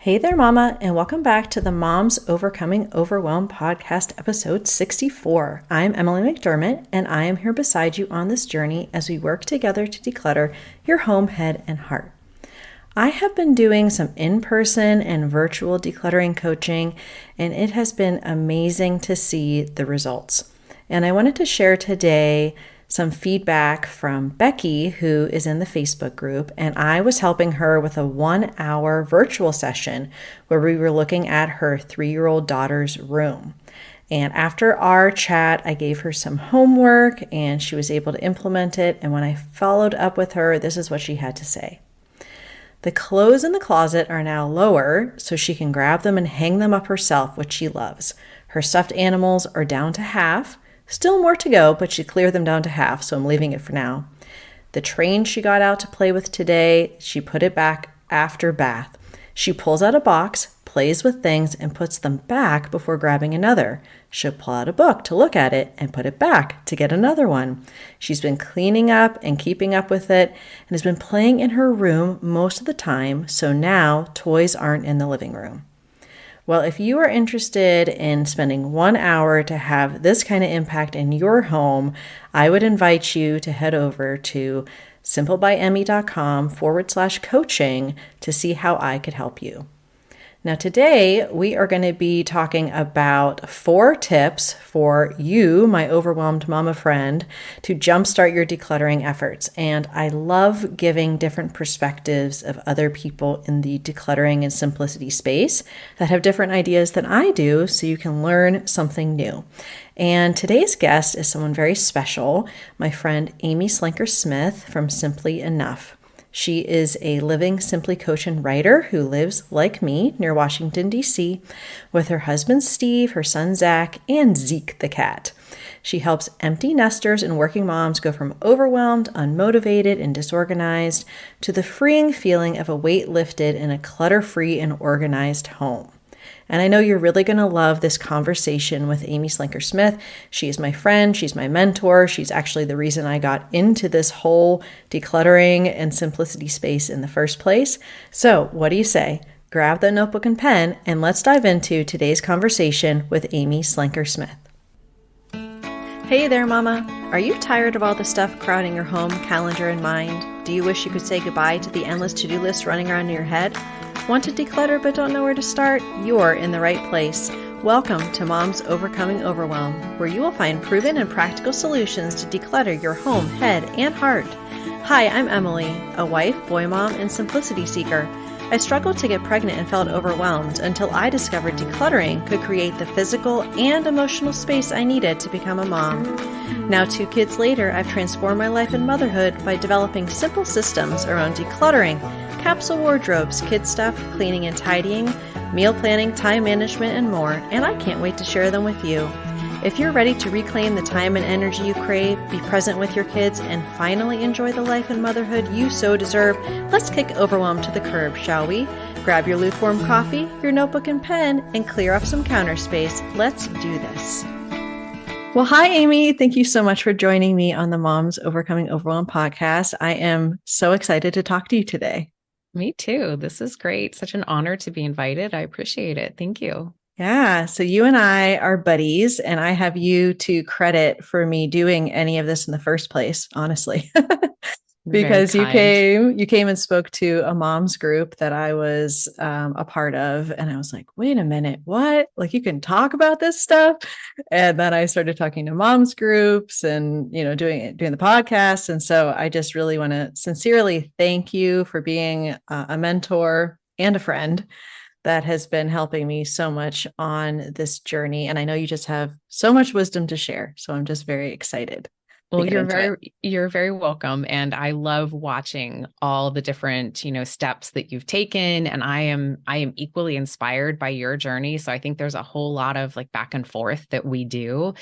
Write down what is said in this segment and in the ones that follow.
Hey there, Mama, and welcome back to the Moms Overcoming Overwhelm podcast, episode 64. I'm Emily McDermott, and I am here beside you on this journey as we work together to declutter your home, head, and heart. I have been doing some in-person and virtual decluttering coaching, and it has been amazing to see the results. And I wanted to share today some feedback from Becky, who is in the Facebook group, and I was helping her with a 1-hour virtual session where we were looking at her 3-year-old daughter's room. And after our chat, I gave her some homework and she was able to implement it. And when I followed up with her, this is what she had to say. The clothes in the closet are now lower, so she can grab them and hang them up herself, which she loves. Her stuffed animals are down to half. Still more to go, but she cleared them down to half, so I'm leaving it for now. The train she got out to play with today, she put it back after bath. She pulls out a box, plays with things, and puts them back before grabbing another. She'll pull out a book to look at it and put it back to get another one. She's been cleaning up and keeping up with it and has been playing in her room most of the time, so now toys aren't in the living room. Well, if you are interested in spending 1 hour to have this kind of impact in your home, I would invite you to head over to simplebyemmy.com/coaching to see how I could help you. Now, today we are going to be talking about 4 tips for you, my overwhelmed mama friend, to jumpstart your decluttering efforts. And I love giving different perspectives of other people in the decluttering and simplicity space that have different ideas than I do, so you can learn something new. And today's guest is someone very special, my friend Amy Slenker-Smith from Simply Enough. She is a living Simply coach and writer who lives, like me, near Washington, D.C., with her husband, Steve, her son, Zack, and Zeke, the cat. She helps empty nesters and working moms go from overwhelmed, unmotivated, and disorganized to the freeing feeling of a weight lifted in a clutter-free and organized home. And I know you're really going to love this conversation with Amy Slenker-Smith. She is my friend. She's my mentor. She's actually the reason I got into this whole decluttering and simplicity space in the first place. So what do you say? Grab that notebook and pen, and let's dive into today's conversation with Amy Slenker-Smith. Hey there, Mama. Are you tired of all the stuff crowding your home, calendar, and mind? Do you wish you could say goodbye to the endless to-do list running around in your head? Want to declutter but don't know where to start? You're in the right place. Welcome to Moms Overcoming Overwhelm, where you will find proven and practical solutions to declutter your home, head, and heart. Hi, I'm Emily, a wife, boy mom, and simplicity seeker. I struggled to get pregnant and felt overwhelmed until I discovered decluttering could create the physical and emotional space I needed to become a mom. Now, 2 kids later, I've transformed my life and motherhood by developing simple systems around decluttering, capsule wardrobes, kid stuff, cleaning and tidying, meal planning, time management, and more, and I can't wait to share them with you. If you're ready to reclaim the time and energy you crave, be present with your kids, and finally enjoy the life and motherhood you so deserve, let's kick overwhelm to the curb, shall we? Grab your lukewarm coffee, your notebook and pen, and clear off some counter space. Let's do this. Well, hi, Amy. Thank you so much for joining me on the Moms Overcoming Overwhelm podcast. I am so excited to talk to you today. Me too. This is great. Such an honor to be invited. I appreciate it. Thank you. Yeah. So you and I are buddies, and I have you to credit for me doing any of this in the first place, honestly. Because you came and spoke to a mom's group that I was a part of. And I was like, wait a minute, what? Like, you can talk about this stuff? And then I started talking to moms groups and, doing the podcast. And so I just really want to sincerely thank you for being a mentor and a friend that has been helping me so much on this journey. And I know you just have so much wisdom to share. So I'm just very excited. Well, you're very welcome. And I love watching all the different, steps that you've taken. And I am equally inspired by your journey. So I think there's a whole lot of like back and forth that we do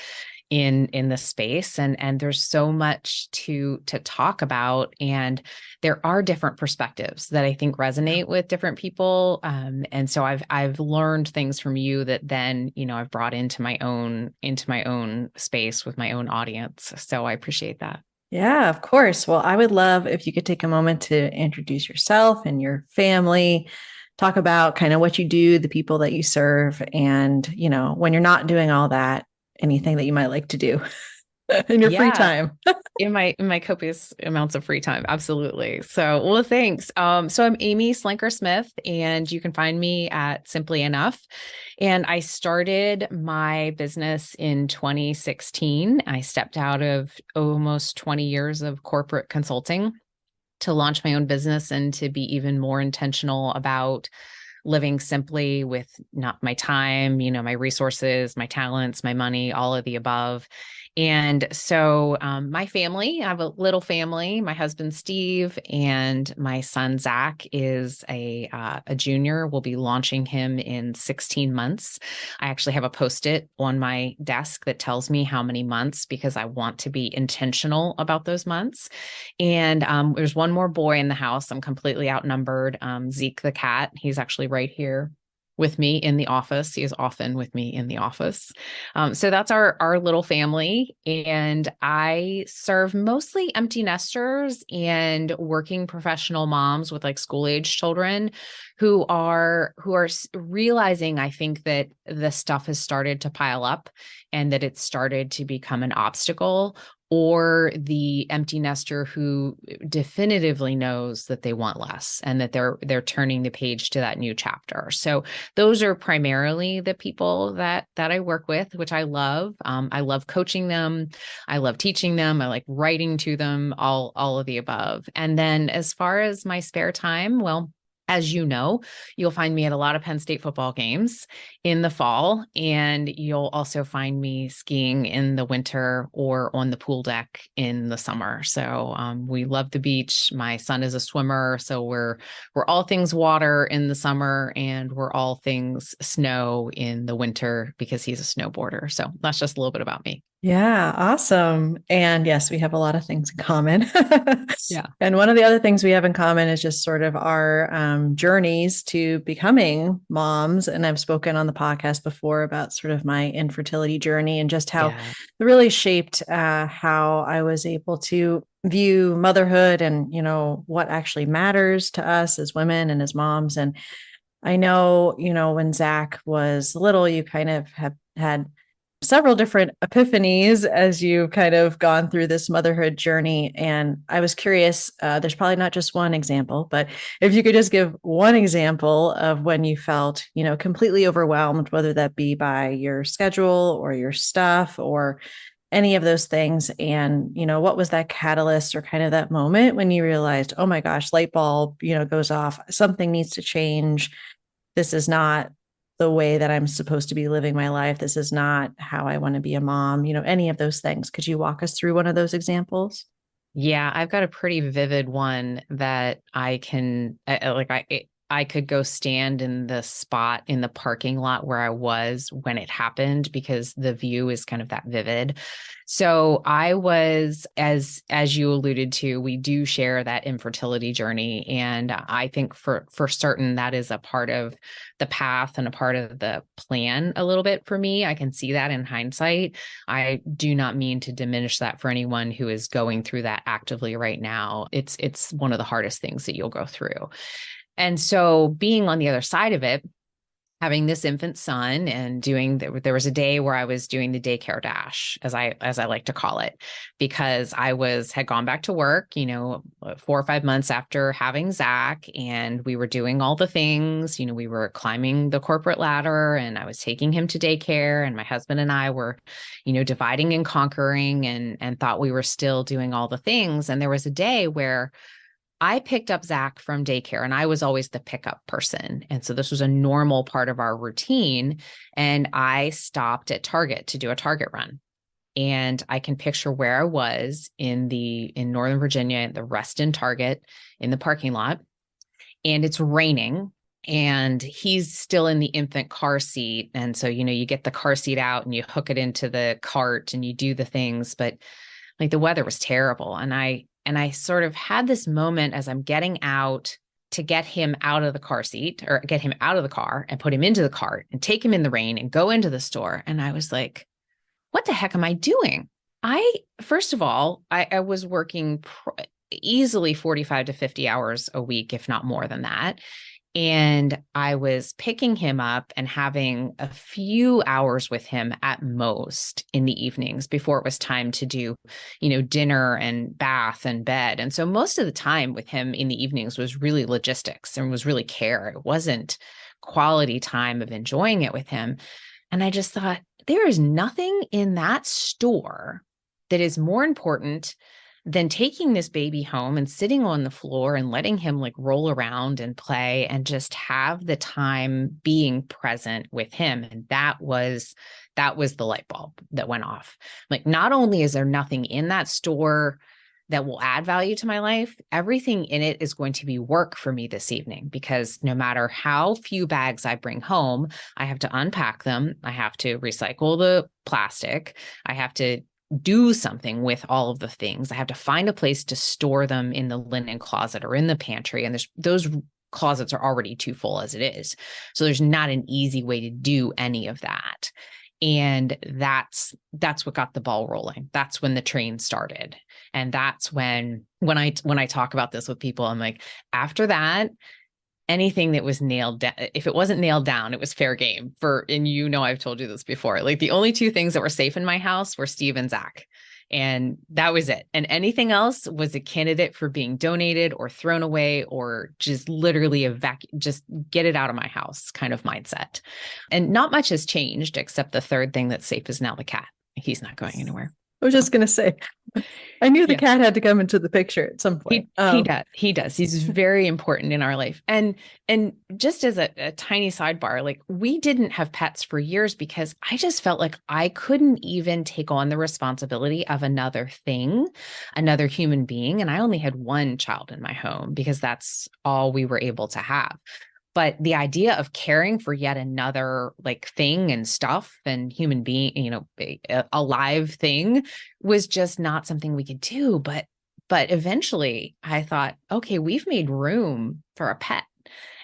in the space. And there's so much to talk about. And there are different perspectives that I think resonate with different people. And so I've learned things from you that then, I've brought into my own space with my own audience. So I appreciate that. Yeah, of course. Well, I would love if you could take a moment to introduce yourself and your family. talk about kind of what you do, the people that you serve, and, when you're not doing all that, anything that you might like to do in your free Yeah, time. in my copious amounts of free time. Absolutely. So, well, thanks. So I'm Amy Slenker-Smith, and you can find me at Simply Enough. And I started my business in 2016. I stepped out of almost 20 years of corporate consulting to launch my own business and to be even more intentional about living simply with not my time, my resources, my talents, my money, all of the above. And so my family, I have a little family. My husband, Steve, and my son, Zack, is a junior. We'll be launching him in 16 months. I actually have a Post-it on my desk that tells me how many months because I want to be intentional about those months. And there's one more boy in the house. I'm completely outnumbered. Zeke the cat, he's actually right here with me in the office. He is often with me in the office. So that's our little family. And I serve mostly empty nesters and working professional moms with like school age children who are realizing, I think, that the stuff has started to pile up and that it's started to become an obstacle, or the empty nester who definitively knows that they want less and that they're turning the page to that new chapter. So those are primarily the people that I work with, which I love. I love coaching them. I love teaching them. I like writing to them, all of the above. And then as far as my spare time, well, as you know, you'll find me at a lot of Penn State football games in the fall, and you'll also find me skiing in the winter or on the pool deck in the summer. So we love the beach. My son is a swimmer, so we're all things water in the summer, and we're all things snow in the winter because he's a snowboarder. So that's just a little bit about me. Yeah, awesome. And yes, we have a lot of things in common. Yeah. And one of the other things we have in common is just sort of our journeys to becoming moms. And I've spoken on the podcast before about sort of my infertility journey and just how Yeah. it really shaped how I was able to view motherhood and, what actually matters to us as women and as moms. And I know, when Zach was little, you kind of have had several different epiphanies as you've kind of gone through this motherhood journey. And I was curious, there's probably not just one example, but if you could just give one example of when you felt, completely overwhelmed, whether that be by your schedule or your stuff or any of those things. And, what was that catalyst or kind of that moment when you realized, oh my gosh, light bulb, goes off, something needs to change. This is not the way that I'm supposed to be living my life. This is not how I want to be a mom, any of those things. Could you walk us through one of those examples? Yeah, I've got a pretty vivid one that I could go stand in the spot in the parking lot where I was when it happened because the view is kind of that vivid. So I was, as you alluded to, we do share that infertility journey, and I think for certain that is a part of the path and a part of the plan a little bit for me. I can see that in hindsight. I do not mean to diminish that for anyone who is going through that actively right now. It's one of the hardest things that you'll go through. And so being on the other side of it, having this infant son and there was a day where I was doing the daycare dash, as I like to call it, because had gone back to work, 4 or 5 months after having Zack, and we were doing all the things, we were climbing the corporate ladder, and I was taking him to daycare, and my husband and I were, dividing and conquering, and thought we were still doing all the things. And there was a day where I picked up Zack from daycare, and I was always the pickup person. And so this was a normal part of our routine. And I stopped at Target to do a Target run. And I can picture where I was in Northern Virginia at the Reston Target in the parking lot. And it's raining. And he's still in the infant car seat. And so, you get the car seat out and you hook it into the cart and you do the things. But like the weather was terrible. And I sort of had this moment as I'm getting out to get him out of the car seat or get him out of the car and put him into the cart and take him in the rain and go into the store. And I was like, what the heck am I doing? First of all, I was working easily 45 to 50 hours a week, if not more than that. And I was picking him up and having a few hours with him at most in the evenings before it was time to do, dinner and bath and bed. And so most of the time with him in the evenings was really logistics and was really care. It wasn't quality time of enjoying it with him. And I just thought, there is nothing in that store that is more important than taking this baby home and sitting on the floor and letting him like roll around and play and just have the time being present with him. And that was the light bulb that went off. Like, not only is there nothing in that store that will add value to my life, everything in it is going to be work for me this evening, because no matter how few bags I bring home, I have to unpack them. I have to recycle the plastic. I have to do something with all of the things. I have to find a place to store them in the linen closet or in the pantry. And those closets are already too full as it is. So there's not an easy way to do any of that. And that's what got the ball rolling. That's when the train started. And that's when I talk about this with people, I'm like, after that, anything that was nailed down, if it wasn't nailed down, it was fair game and I've told you this before, like the only two things that were safe in my house were Steve and Zach. And that was it. And anything else was a candidate for being donated or thrown away or just literally just get it out of my house kind of mindset. And not much has changed, except the third thing that's safe is now the cat. He's not going anywhere. I was just going to say, I knew the cat had to come into the picture at some point. He does. He's very important in our life. And just as a tiny sidebar, like, we didn't have pets for years because I just felt like I couldn't even take on the responsibility of another thing, another human being. And I only had one child in my home because that's all we were able to have. But the idea of caring for yet another like thing and stuff and human being, a live thing was just not something we could do. But eventually I thought, okay, we've made room for a pet.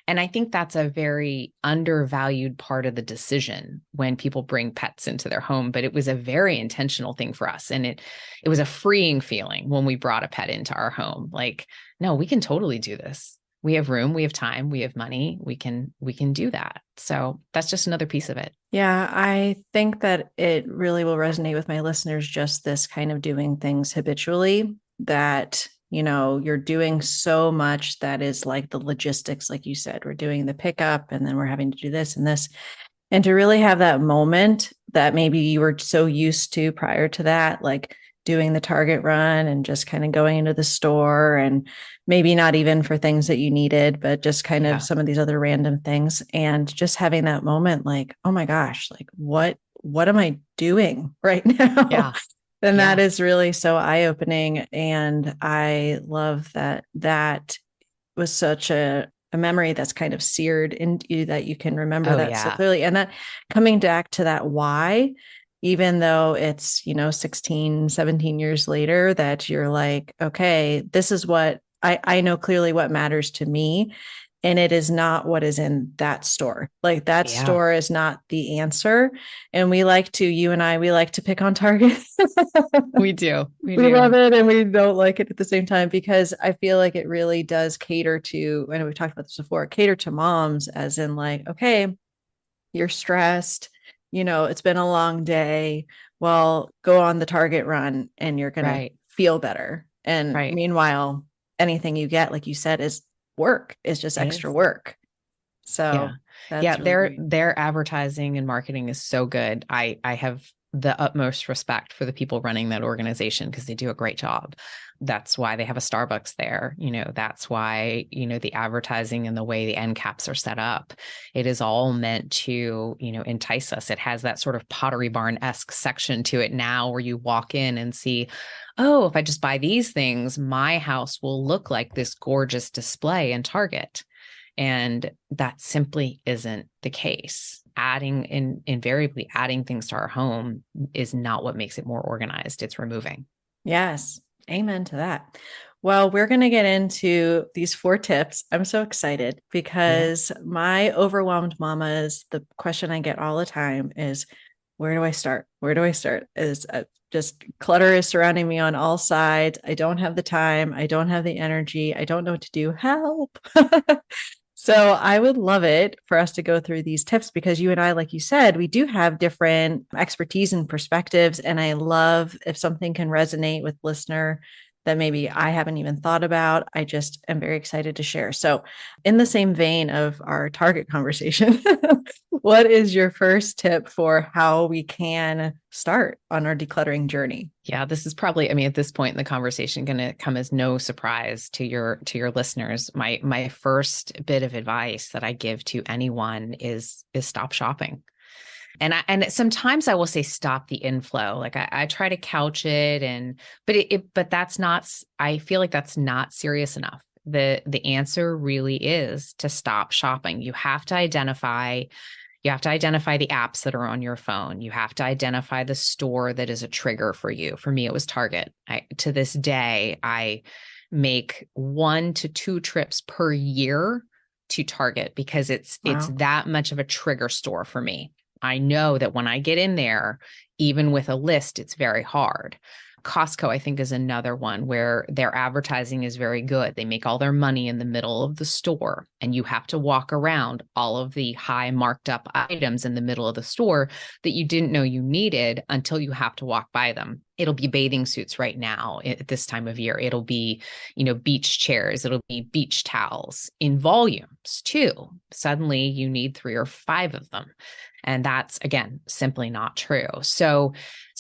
And I think that's a very undervalued part of the decision when people bring pets into their home. But it was a very intentional thing for us. And it was a freeing feeling when we brought a pet into our home. Like, no, we can totally do this. We have room, we have time, we have money, we can do that. So that's just another piece of it. Yeah, I think that it really will resonate with my listeners, just this kind of doing things habitually, that, you're doing so much that is like the logistics, like you said, we're doing the pickup and then we're having to do this and this. And to really have that moment that maybe you were so used to prior to that, like doing the Target run and just kind of going into the store, and maybe not even for things that you needed, but just kind of some of these other random things, and just having that moment like, oh my gosh, like what am I doing right now? Yeah. And that is really so eye-opening. And I love that was such a memory that's kind of seared into you, that you can remember that so clearly. And that coming back to that why, even though it's, 16, 17 years later, that you're like, okay, this is what I know clearly what matters to me. And it is not what is in that store. Like, that store is not the answer. And you and I, we like to pick on Target. We do. We love it. And we don't like it at the same time, because I feel like it really does cater to, I know we've talked about this before, cater to moms, as in like, okay, you're stressed, it's been a long day. Well, go on the Target run and you're going to feel better. And meanwhile, anything you get, like you said, is work, is just extra work. So their advertising and marketing is so good. I have the utmost respect for the people running that organization, because they do a great job. That's why they have a Starbucks there. That's why, the advertising and the way the end caps are set up, it is all meant to, entice us. It has that sort of Pottery Barn-esque section to it now, where you walk in and see, oh, if I just buy these things, my house will look like this gorgeous display in Target. And that simply isn't the case. Invariably adding things to our home is not what makes it more organized. It's removing. Yes. Amen to that. Well, we're going to get into these 4 tips. I'm so excited, because my overwhelmed mamas, the question I get all the time is, where do I start? Where do I start? Is just clutter is surrounding me on all sides. I don't have the time. I don't have the energy. I don't know what to do. Help. So I would love it for us to go through these tips because you and I, like you said, we do have different expertise and perspectives. And I love if something can resonate with listener that maybe I haven't even thought about. I just am very excited to share. So in the same vein of our Target conversation, what is your first tip for how we can start on our decluttering journey? Yeah, this is probably, I mean, at this point in the conversation, going to come as no surprise to your listeners. My first bit of advice that I give to anyone is stop shopping. And sometimes I will say stop the inflow. Like I try to couch it but that's not, I feel like that's not serious enough. The answer really is to stop shopping. You have to identify the apps that are on your phone. You have to identify the store that is a trigger for you. For me, it was Target. To this day, I make 1 to 2 trips per year to Target because it's Wow. that much of a trigger store for me. I know that when I get in there, even with a list, it's very hard. Costco, I think, is another one where their advertising is very good. They make all their money in the middle of the store, and you have to walk around all of the high marked up items in the middle of the store that you didn't know you needed until you have to walk by them. It'll be bathing suits right now at this time of year. It'll be, beach chairs. It'll be beach towels in volumes too. Suddenly you need 3 or 5 of them. And that's, again, simply not true. So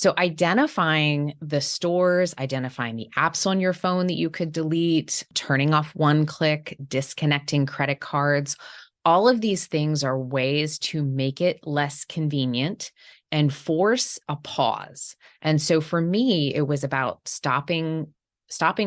identifying the stores, identifying the apps on your phone that you could delete, turning off one click, disconnecting credit cards, all of these things are ways to make it less convenient and force a pause. And so for me, it was about stopping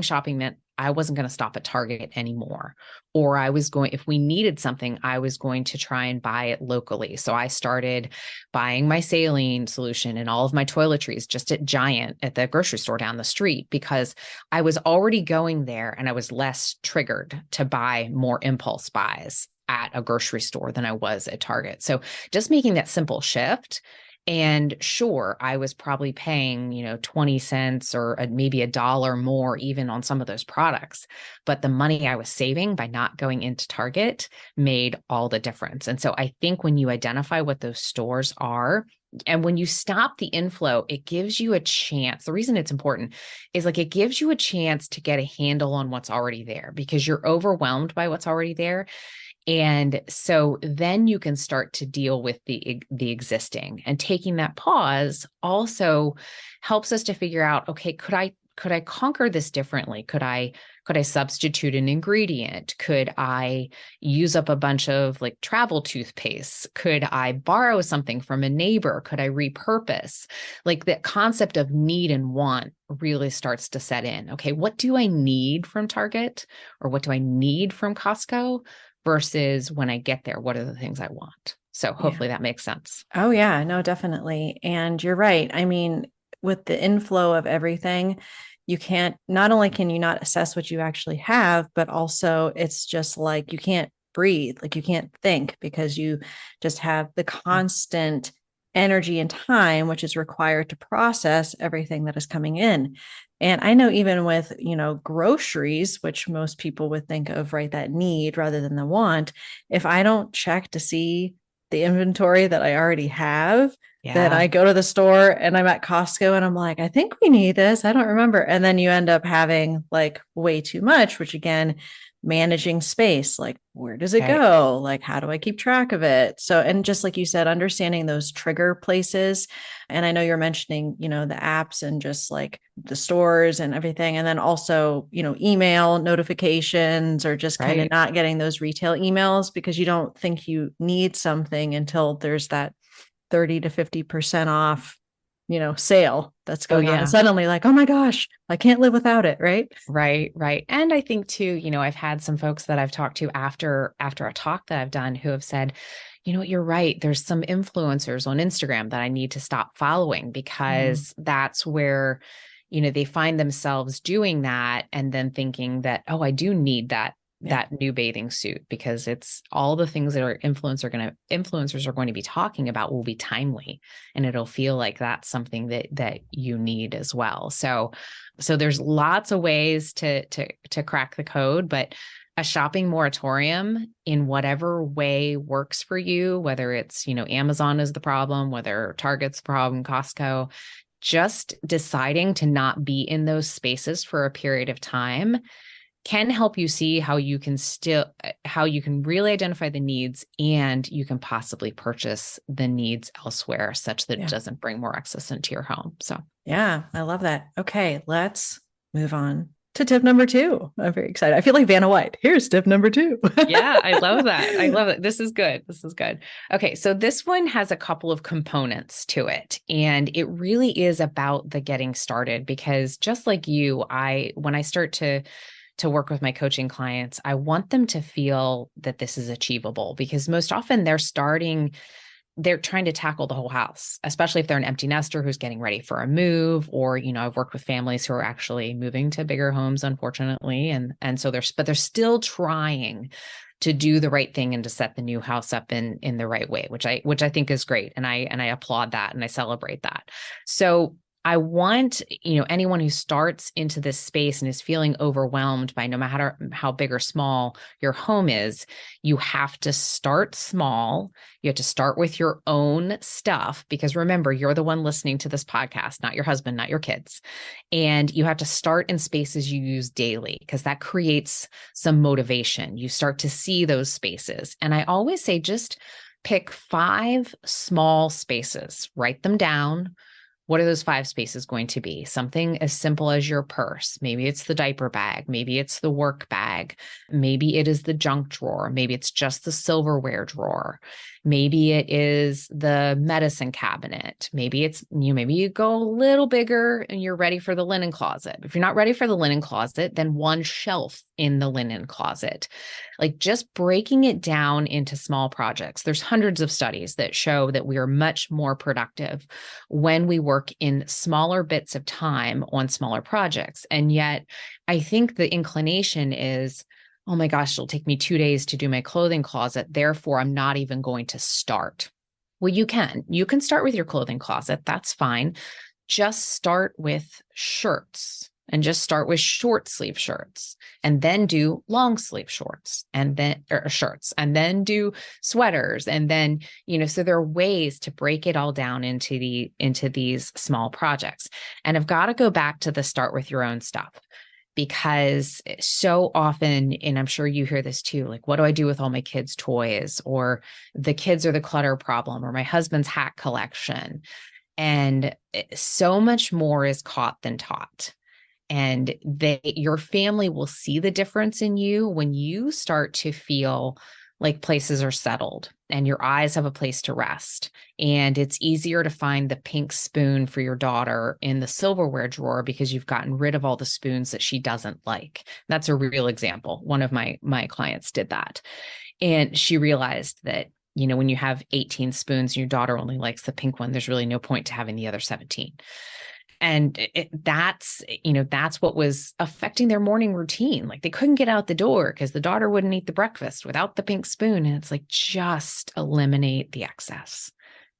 shopping meant I wasn't going to stop at Target anymore. Or if we needed something, I was going to try and buy it locally. So I started buying my saline solution and all of my toiletries just at Giant at the grocery store down the street because I was already going there and I was less triggered to buy more impulse buys at a grocery store than I was at Target. So just making that simple shift. And sure, I was probably paying, 20 cents or maybe $1 more even on some of those products. But the money I was saving by not going into Target made all the difference. And so I think when you identify what those stores are, and when you stop the inflow, it gives you a chance. The reason it's important is like it gives you a chance to get a handle on what's already there because you're overwhelmed by what's already there. And so then you can start to deal with the existing, and taking that pause also helps us to figure out, okay, could I conquer this differently? Could I substitute an ingredient? Could I use up a bunch of like travel toothpaste? Could I borrow something from a neighbor? Could I repurpose? Like the concept of need and want really starts to set in. Okay, what do I need from Target or what do I need from Costco? Versus when I get there, what are the things I want? So hopefully that makes sense. Oh, yeah, no, definitely. And you're right. I mean, with the inflow of everything, not only can you not assess what you actually have, but also it's just like you can't breathe, like you can't think because you just have the constant energy and time which is required to process everything that is coming in. And I know even with, groceries, which most people would think of, right, that need rather than the want, if I don't check to see the inventory that I already have, then Yeah. I go to the store and I'm at Costco and I'm like, I think we need this. I don't remember. And then you end up having like way too much, which again, managing space, like where does it Right. go? Like, how do I keep track of it? So, and just like you said, understanding those trigger places. And I know you're mentioning, the apps and just like the stores and everything. And then also, email notifications or just kind of Right. not getting those retail emails because you don't think you need something until there's that 30 to 50% off, sale that's Oh, going on. And yeah. suddenly like, oh my gosh, I can't live without it. Right. Right, right. And I think too, I've had some folks that I've talked to after a talk that I've done who have said, you know what, you're right. There's some influencers on Instagram that I need to stop following because that's where, they find themselves doing that and then thinking that, oh, I do need Yeah. that new bathing suit because it's all the things that influencers are going to be talking about will be timely and it'll feel like that's something that you need as well. So there's lots of ways to crack the code, but a shopping moratorium in whatever way works for you, whether it's, Amazon is the problem, whether Target's the problem, Costco, just deciding to not be in those spaces for a period of time can help you see how you can really identify the needs, and you can possibly purchase the needs elsewhere such that it doesn't bring more excess into your home. So yeah, I love that. Okay, let's move on to tip number 2. I'm very excited. I feel like Vanna White. Here's tip number 2. Yeah, I love that. I love it. This is good. This is good. Okay, so this one has a couple of components to it, and it really is about the getting started, because just like you, when I start to work with my coaching clients, I want them to feel that this is achievable, because most often they're trying to tackle the whole house, especially if they're an empty nester who's getting ready for a move, or, I've worked with families who are actually moving to bigger homes, unfortunately. And so they're still trying to do the right thing and to set the new house up in the right way, which I think is great. And I applaud that and I celebrate that. So I want, anyone who starts into this space and is feeling overwhelmed by, no matter how big or small your home is, you have to start small. You have to start with your own stuff, because remember, you're the one listening to this podcast, not your husband, not your kids. And you have to start in spaces you use daily, because that creates some motivation. You start to see those spaces. And I always say, just pick 5 small spaces, write them down. What are those 5 spaces going to be? Something as simple as your purse. Maybe it's the diaper bag. Maybe it's the work bag. Maybe it is the junk drawer. Maybe it's just the silverware drawer. Maybe it is the medicine cabinet. Maybe it's, maybe you go a little bigger and you're ready for the linen closet. If you're not ready for the linen closet, then one shelf in the linen closet. Like, just breaking it down into small projects. There's hundreds of studies that show that we are much more productive when we work in smaller bits of time on smaller projects. And yet I think the inclination is, oh my gosh, it'll take me 2 days to do my clothing closet, therefore I'm not even going to start. Well, you can start with your clothing closet. That's fine. Just start with shirts, and just start with short sleeve shirts, and then do long sleeve shorts, and then shirts, and then do sweaters. And then, so there are ways to break it all down into these small projects. And I've got to go back to the start with your own stuff, because so often, and I'm sure you hear this too, like, what do I do with all my kids' toys? Or the kids are the clutter problem, or my husband's hat collection. And so much more is caught than taught. And your family will see the difference in you when you start to feel like places are settled and your eyes have a place to rest. And it's easier to find the pink spoon for your daughter in the silverware drawer because you've gotten rid of all the spoons that she doesn't like. That's a real example. One of my clients did that. And she realized that, when you have 18 spoons and your daughter only likes the pink one, there's really no point to having the other 17. And that's what was affecting their morning routine. Like, they couldn't get out the door because the daughter wouldn't eat the breakfast without the pink spoon. And it's like, just eliminate the excess,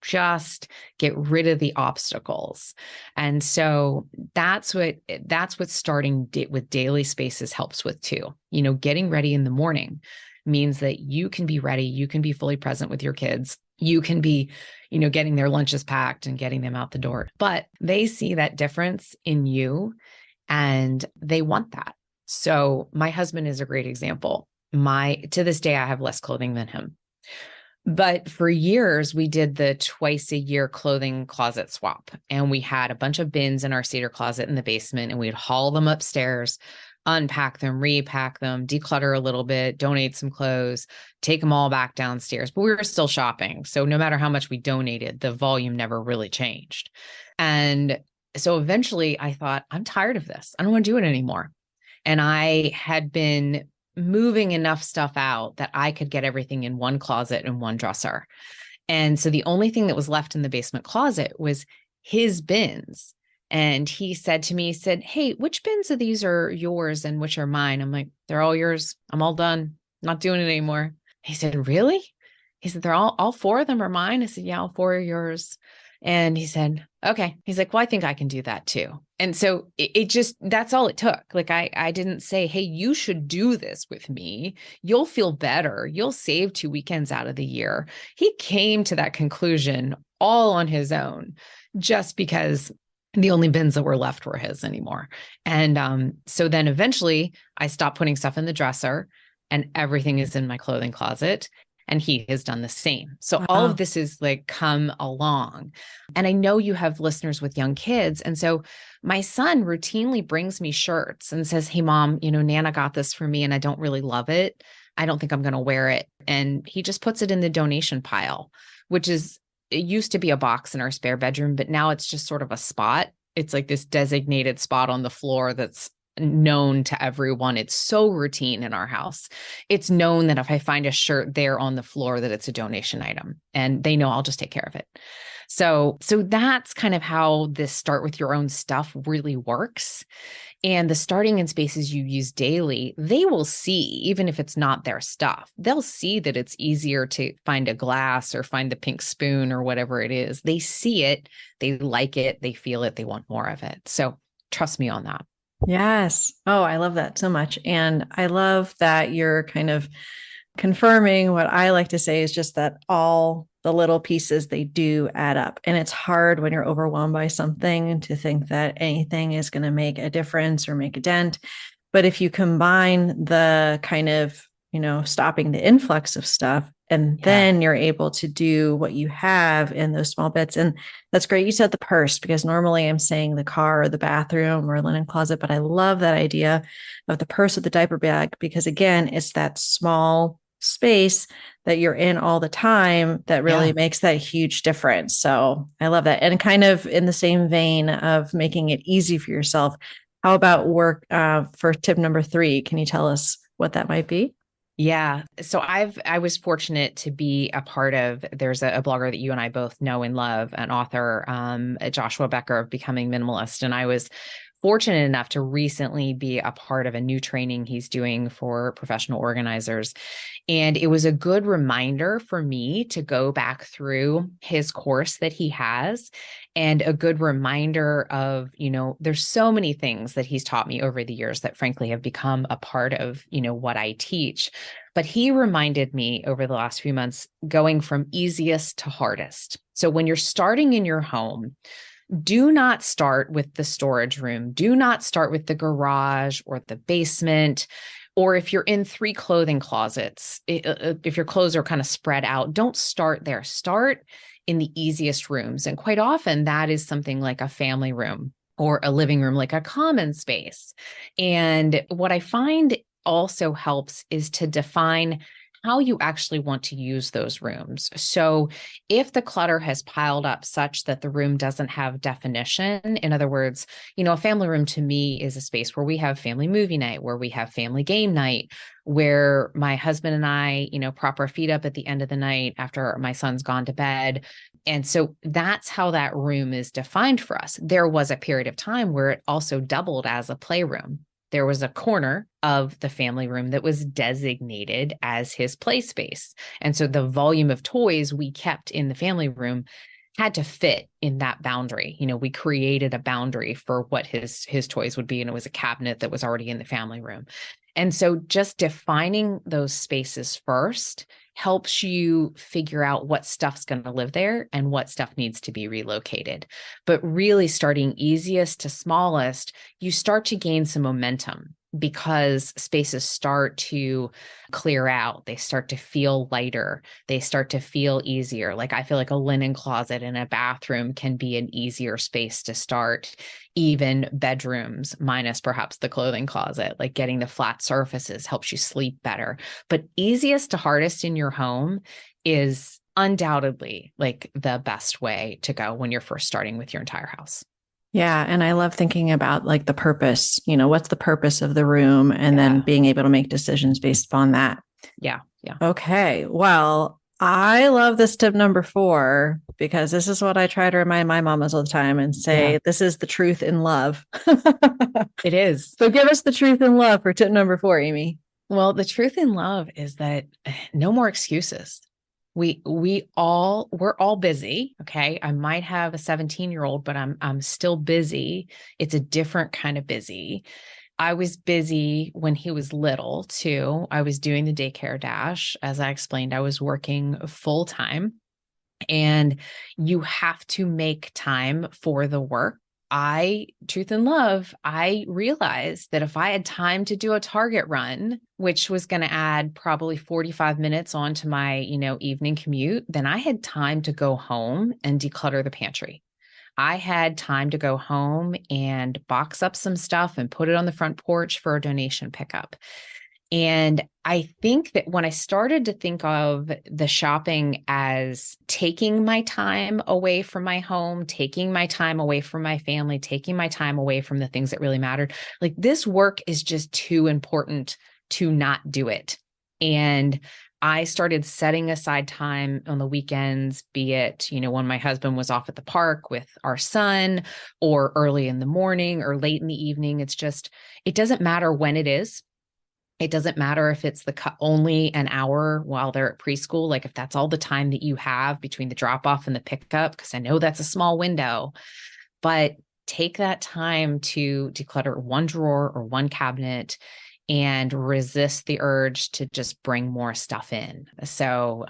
just get rid of the obstacles. And so that's what starting with daily spaces helps with too. Getting ready in the morning means that you can be ready. You can be fully present with your kids. You can be, getting their lunches packed and getting them out the door. But they see that difference in you and they want that. So my husband is a great example. To this day, I have less clothing than him. But for years, we did the twice a year clothing closet swap. And we had a bunch of bins in our cedar closet in the basement, and we'd haul them upstairs, unpack them, repack them, declutter a little bit, donate some clothes, take them all back downstairs. But we were still shopping. So no matter how much we donated, the volume never really changed. And so eventually I thought, I'm tired of this. I don't want to do it anymore. And I had been moving enough stuff out that I could get everything in one closet and one dresser. And so the only thing that was left in the basement closet was his bins. And he said to me, hey, which bins of these are yours and which are mine? I'm like, they're all yours. I'm all done. Not doing it anymore. He said, really? He said, they're all 4 of them are mine. I said, yeah, all 4 are yours. And he said, okay. He's like, well, I think I can do that too. And so it just, that's all it took. Like I didn't say, hey, you should do this with me. You'll feel better. You'll save 2 weekends out of the year. He came to that conclusion all on his own, just because the only bins that were left were his anymore. And so then eventually I stopped putting stuff in the dresser and everything is in my clothing closet. And he has done the same. So all of Wow. this is like come along. And I know you have listeners with young kids. And so my son routinely brings me shirts and says, hey, mom, Nana got this for me and I don't really love it. I don't think I'm going to wear it. And he just puts it in the donation pile, which is, it used to be a box in our spare bedroom, but now it's just sort of a spot. It's like this designated spot on the floor that's known to everyone. It's so routine in our house. It's known that if I find a shirt there on the floor, that it's a donation item, and they know I'll just take care of it. So that's kind of how this start with your own stuff really works. And the starting in spaces you use daily, they will see, even if it's not their stuff, they'll see that it's easier to find a glass or find the pink spoon or whatever it is. They see it, they like it, they feel it, they want more of it. So trust me on that. Yes. Oh, I love that so much. And I love that you're kind of confirming what I like to say is just that all the little pieces, they do add up. And it's hard when you're overwhelmed by something to think that anything is going to make a difference or make a dent. But if you combine the kind of, stopping the influx of stuff, and then you're able to do what you have in those small bits. And that's great. You said the purse, because normally I'm saying the car or the bathroom or linen closet, but I love that idea of the purse or the diaper bag, because again, it's that small space that you're in all the time that really makes that huge difference. So I love that. And kind of in the same vein of making it easy for yourself, how about work for tip number 3? Can you tell us what that might be? Yeah. So I was fortunate to be a part of, there's a blogger that you and I both know and love, an author, Joshua Becker, of Becoming Minimalist. And I was fortunate enough to recently be a part of a new training he's doing for professional organizers. And it was a good reminder for me to go back through his course that he has, and a good reminder of, there's so many things that he's taught me over the years that frankly have become a part of, what I teach. But he reminded me over the last few months, going from easiest to hardest. So when you're starting in your home, do not start with the storage room. Do not start with the garage or the basement. Or if you're in 3 clothing closets, if your clothes are kind of spread out, don't start there. Start in the easiest rooms. And quite often that is something like a family room or a living room, like a common space. And what I find also helps is to define how you actually want to use those rooms. So if the clutter has piled up such that the room doesn't have definition, in other words, a family room to me is a space where we have family movie night, where we have family game night, where my husband and I, prop our feet up at the end of the night after my son's gone to bed. And so that's how that room is defined for us. There was a period of time where it also doubled as a playroom. There was a corner of the family room that was designated as his play space. And so the volume of toys we kept in the family room had to fit in that boundary. We created a boundary for what his toys would be, and it was a cabinet that was already in the family room. And so just defining those spaces first helps you figure out what stuff's going to live there and what stuff needs to be relocated. But really starting easiest to smallest, you start to gain some momentum because spaces start to clear out. They start to feel lighter. They start to feel easier. Like I feel like a linen closet in a bathroom can be an easier space to start. Even bedrooms, minus perhaps the clothing closet, like getting the flat surfaces helps you sleep better. But easiest to hardest in your home is undoubtedly like the best way to go when you're first starting with your entire house. Yeah. And I love thinking about like the purpose, what's the purpose of the room, and then being able to make decisions based upon that. Yeah. Yeah. Okay. Well, I love this tip number 4, because this is what I try to remind my mamas all the time and say, this is the truth in love. It is. So give us the truth in love for tip number 4, Amy. Well, the truth in love is that no more excuses. we're all busy. Okay. I might have a 17-year-old, but I'm still busy. It's a different kind of busy. I was busy when he was little too. I was doing the daycare dash. As I explained, I was working full time, and you have to make time for the work. Truth and love, I realized that if I had time to do a Target run, which was going to add probably 45 minutes onto my, evening commute, then I had time to go home and declutter the pantry. I had time to go home and box up some stuff and put it on the front porch for a donation pickup. And I think that when I started to think of the shopping as taking my time away from my home, taking my time away from my family, taking my time away from the things that really mattered, like this work is just too important to not do it. And I started setting aside time on the weekends, be it, when my husband was off at the park with our son, or early in the morning or late in the evening. It doesn't matter when it is. It doesn't matter if it's only an hour while they're at preschool, like if that's all the time that you have between the drop off and the pickup, because I know that's a small window, but take that time to declutter one drawer or one cabinet and resist the urge to just bring more stuff in. So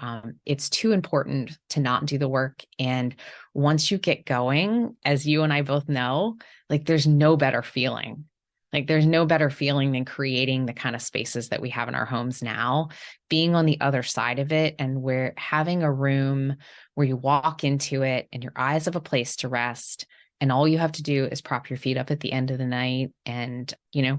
it's too important to not do the work. And once you get going, as you and I both know, like there's no better feeling. Like there's no better feeling than creating the kind of spaces that we have in our homes now, being on the other side of it, and we're having a room where you walk into it and your eyes have a place to rest. And all you have to do is prop your feet up at the end of the night and,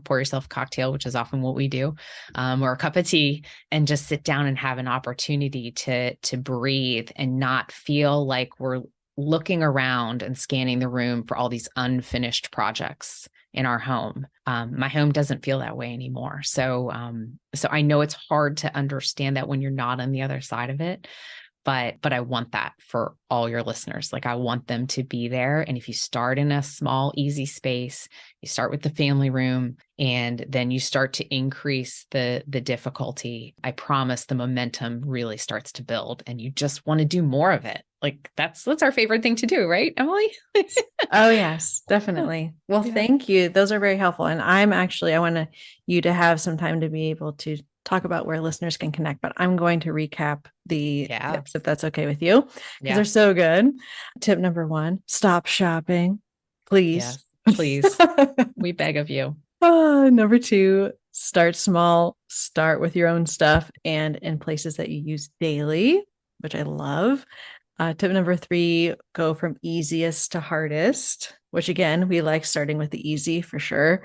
pour yourself a cocktail, which is often what we do, or a cup of tea, and just sit down and have an opportunity to breathe and not feel like we're looking around and scanning the room for all these unfinished projects in our home. My home doesn't feel that way anymore. So I know it's hard to understand that when you're not on the other side of it, but I want that for all your listeners. Like I want them to be there. And if you start in a small, easy space, you start with the family room, and then you start to increase the difficulty, I promise the momentum really starts to build and you just want to do more of it. Like that's our favorite thing to do, right, Emily? Oh, yes, definitely. Well, Yeah. Thank you. Those are very helpful. And I want you to have some time to be able to talk about where listeners can connect, but I'm going to recap the tips if that's okay with you, because they're so good. Tip number 1, stop shopping, please. Yes, please. We beg of you. Number 2, start small, start with your own stuff and in places that you use daily, which I love. Tip number 3, go from easiest to hardest, which again, we like starting with the easy for sure.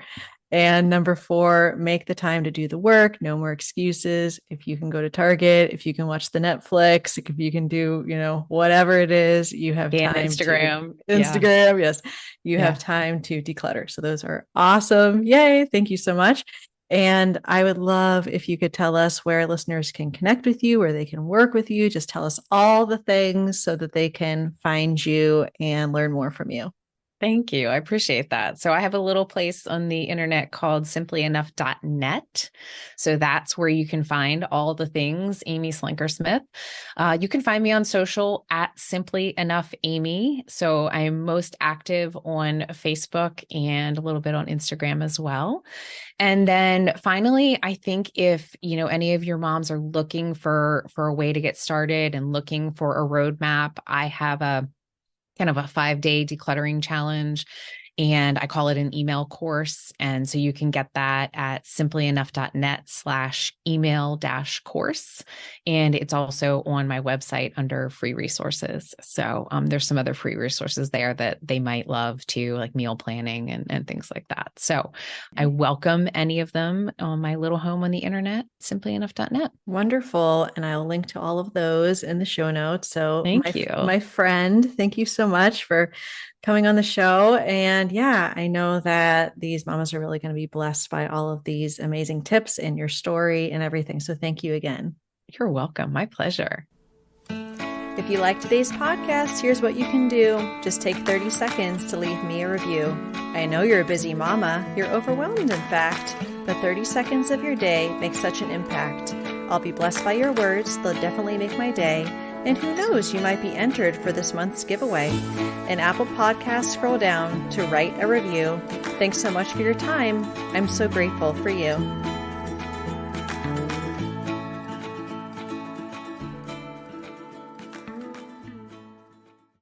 And number 4, make the time to do the work. No more excuses. If you can go to Target, if you can watch the Netflix, if you can do, whatever it is, you have time Instagram. Instagram. Yes. You have time to declutter. So those are awesome. Yay. Thank you so much. And I would love if you could tell us where listeners can connect with you, where they can work with you. Just tell us all the things so that they can find you and learn more from you. Thank you. I appreciate that. So I have a little place on the internet called simplyenough.net. So that's where you can find all the things Amy Slenker-Smith. You can find me on social at Simply Enough Amy. So I'm most active on Facebook and a little bit on Instagram as well. And then finally, I think if, any of your moms are looking for a way to get started and looking for a roadmap, I have a kind of a 5-day decluttering challenge, and I call it an email course. And so you can get that at simplyenough.net/email-course. And it's also on my website under free resources. So there's some other free resources there that they might love too, like meal planning and things like that. So I welcome any of them on my little home on the internet, simplyenough.net. Wonderful. And I'll link to all of those in the show notes. So Thank you. My friend, thank you so much for coming on the show. And yeah, I know that these mamas are really going to be blessed by all of these amazing tips and your story and everything. So thank you again. You're welcome. My pleasure. If you like today's podcast, here's what you can do. Just take 30 seconds to leave me a review. I know you're a busy mama. You're overwhelmed, in fact, but 30 seconds of your day makes such an impact. I'll be blessed by your words. They'll definitely make my day. And who knows, you might be entered for this month's giveaway. In Apple Podcasts, scroll down to write a review. Thanks so much for your time. I'm so grateful for you.